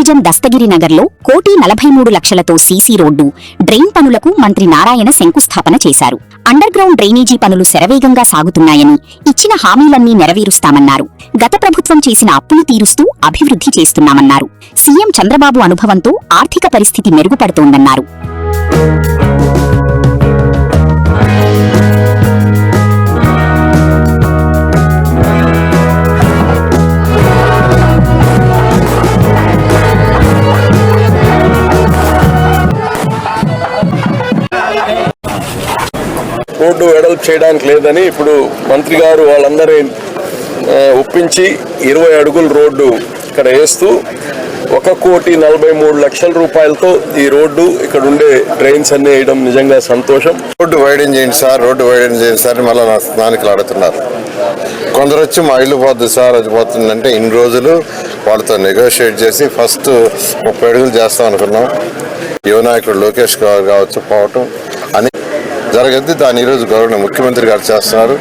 Division Dastagiri నగర్లో 1,43,00,000తో CC road, drain పనులకు మంత్రి నారాయణ శంకుస్థాపన చేశారు. అండర్ గ్రౌండ్ డ్రైనేజీ పనులు శరవేగంగా సాగుతున్నాయని, ఇచ్చిన హామీలన్నీ నెరవేరుస్తామన్నారు. గత ప్రభుత్వం చేసిన అప్పులు తీరుస్తూ అభివృద్ధి చేస్తున్నామన్నారు. సీఎం చంద్రబాబు అనుభవంతో ఆర్థిక పరిస్థితి మెరుగుపడుతోందన్నారు. రోడ్డు వెడల్పు చేయడానికి లేదని ఇప్పుడు మంత్రి గారు వాళ్ళందరూ ఒప్పించి 20 అడుగుల రోడ్డు ఇక్కడ వేస్తూ 1,43,00,000 రూపాయలతో ఈ రోడ్డు ఇక్కడ ఉండే డ్రైన్స్ అన్ని వేయడం నిజంగా సంతోషం. రోడ్డు వైడెన్ చేయండి సార్, రోడ్డు వైడెన్ చేయండి సార్ అని మళ్ళీ స్థానికులు అడుగుతున్నారు. కొందరు వచ్చి మా ఇల్లు పోద్ది సార్, అది పోతుందంటే ఇన్ని రోజులు వాళ్ళతో నెగోషియేట్ చేసి ఫస్ట్ 30 అడుగులు చేస్తాం అనుకున్నాం. యువ నాయకుడు లోకేష్ గారు కావచ్చు పోవటం అని జరగద్ది. దాన్ని ఈరోజు గౌరవ ముఖ్యమంత్రి గారు చేస్తున్నారు.